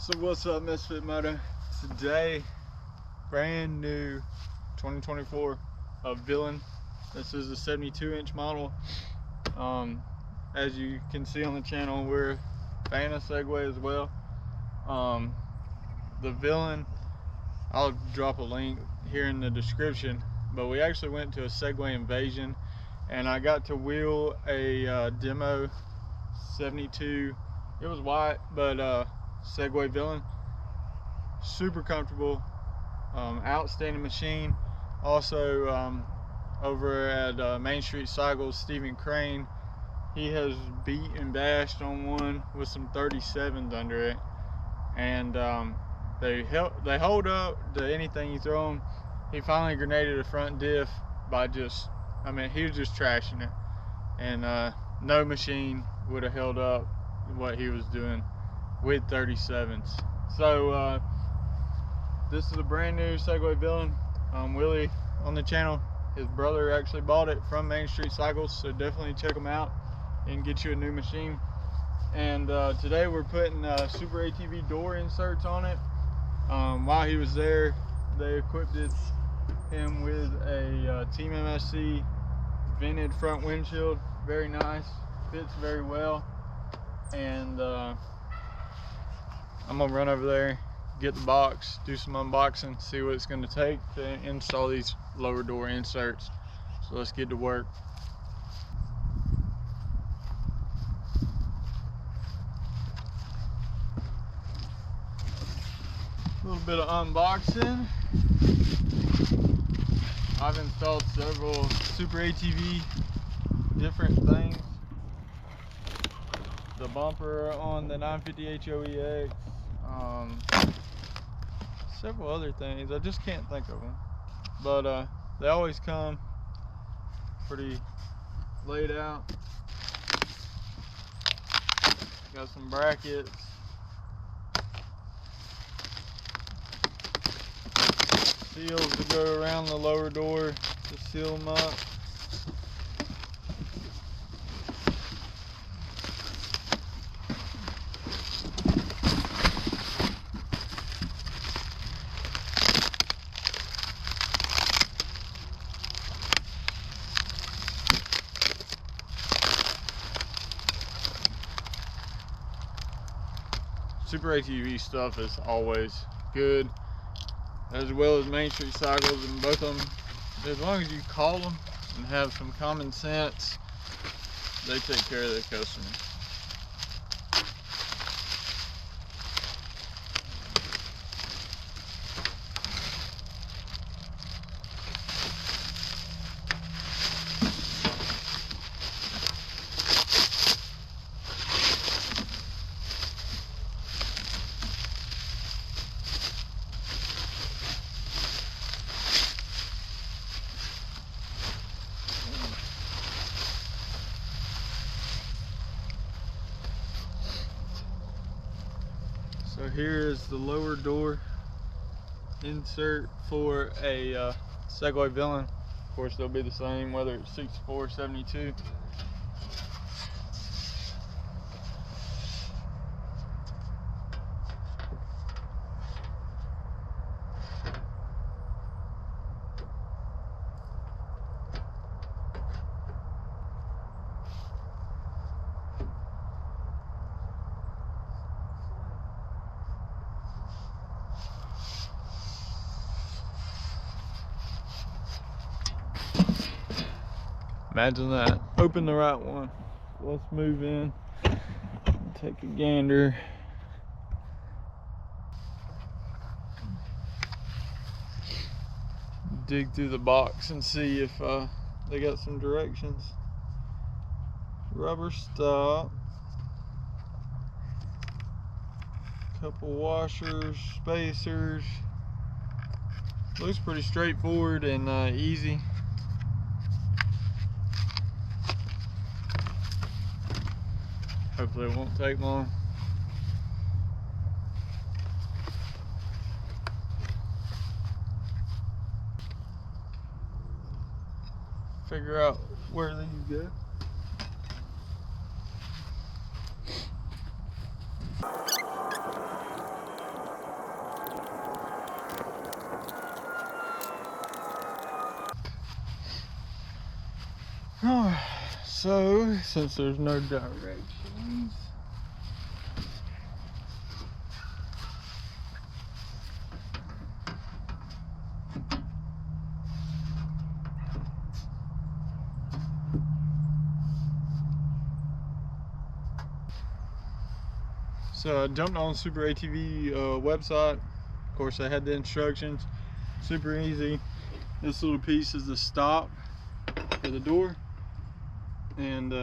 So what's up, Misfit Moto? Today, brand new 2024 Villain. This is a 72-inch model. As you can see on the channel, we're a fan of Segway as well. The Villain, I'll drop a link here in the description, but we actually went to a Segway invasion and I got to wheel a demo 72. It was white, but Segway Villain. Super comfortable, outstanding machine. Also, over at Main Street Cycles, Stephen Crane, he has beat and bashed on one with some 37s under it, and they hold up to anything you throw them. He finally grenaded a front diff by he was just trashing it, and no machine would have held up what he was doing with 37s. So this is a brand new Segway Villain. Willie on the channel, his brother actually bought it from Main Street Cycles, so definitely check them out and get you a new machine. And today we're putting SuperATV door inserts on it. While he was there, they equipped him with a Team MSC vented front windshield. Very nice, fits very well. And I'm gonna run over there, get the box, do some unboxing, see what it's gonna take to install these lower door inserts. So let's get to work. A little bit of unboxing. I've installed several SuperATV different things. The bumper on the 950 HOEX, several other things. I just can't think of them, but they always come pretty laid out. Got some brackets, seals to go around the lower door to seal them up. SuperATV stuff is always good, as well as Main Street Cycles, and both of them, as long as you call them and have some common sense, they take care of their customers. So here is the lower door insert for a Segway Villain. Of course, they'll be the same whether it's 64 or 72. Imagine that. Open the right one. Let's move in and take a gander. Dig through the box and see if they got some directions. Rubber stop. Couple washers, spacers. Looks pretty straightforward and easy. Hopefully it won't take long. Figure out where these go. Alright, so since there's no directions, so I jumped on SuperATV website. Of course, they had the instructions. Super easy. This little piece is the stop for the door, and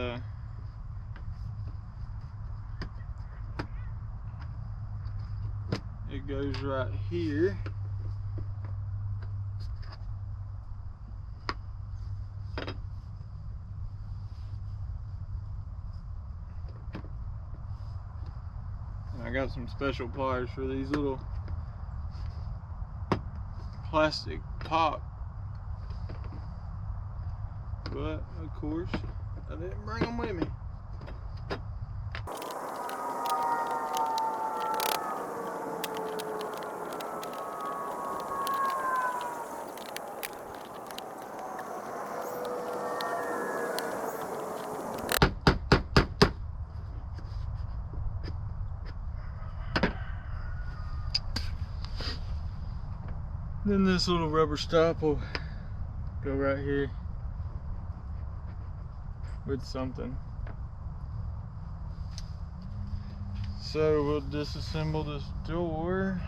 it goes right here. And I got some special pliers for these little plastic pop, but of course I didn't bring them with me. Then this little rubber stop will go right here with something. So we'll disassemble this door.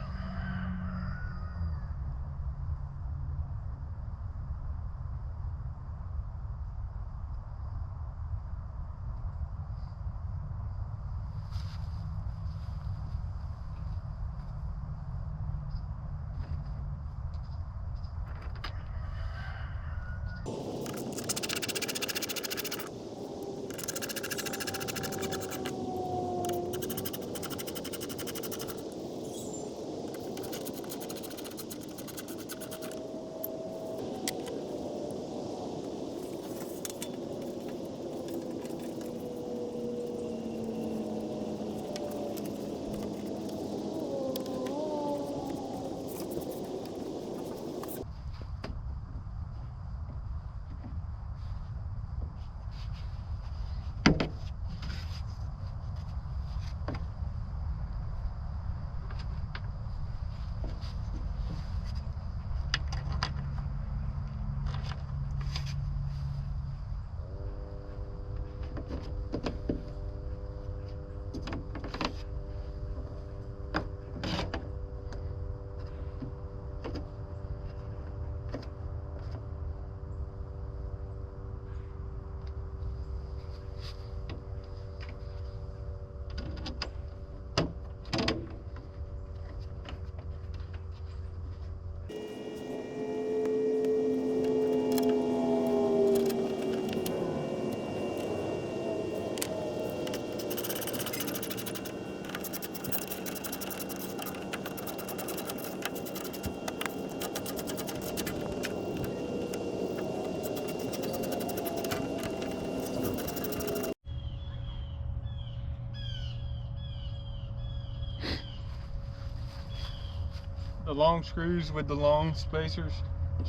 The long screws with the long spacers,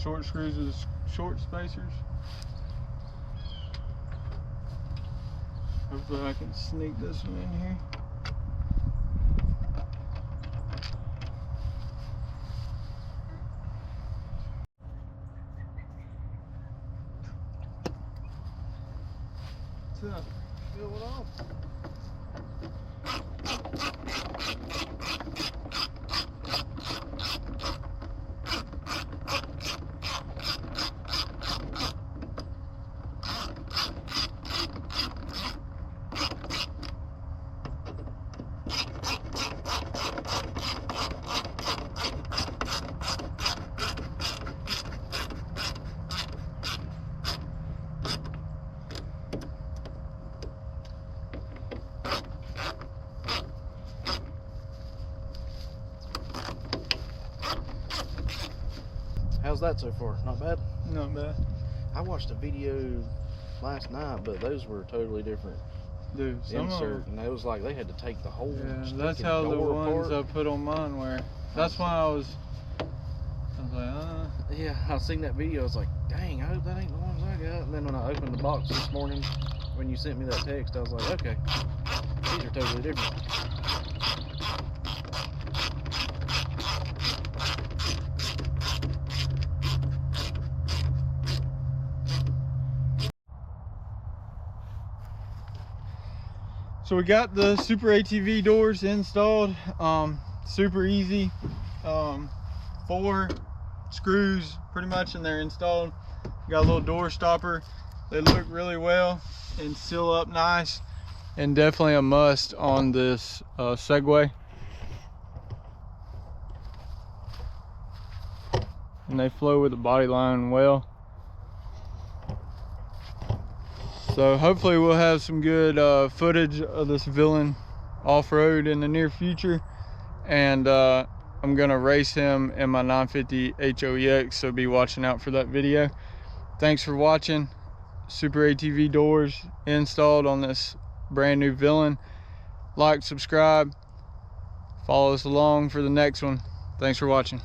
short screws with the short spacers. Hopefully I can sneak this one in here. What's up? What's going on? How's that so far? Not bad? Not bad. I watched a video last night, but those were totally different. Dude, some insert, and it was like they had to take the whole that's how the ones apart. I put on mine were. That's why I was like, Yeah, I seen that video. I was like, dang, I hope that ain't the one was like, yeah. And then when I opened the box this morning, when you sent me that text, I was like, okay, these are totally different. So we got the SuperATV doors installed. Super easy. 4 screws pretty much, and they're installed. Got a little door stopper. They look really well and seal up nice, and definitely a must on this Segway. And they flow with the body line well. So hopefully we'll have some good footage of this Villain off-road in the near future. And I'm gonna race him in my 950 HOEX, so be watching out for that video. Thanks for watching. SuperATV doors installed on this brand new Villain. Like, subscribe, follow us along for the next one. Thanks for watching.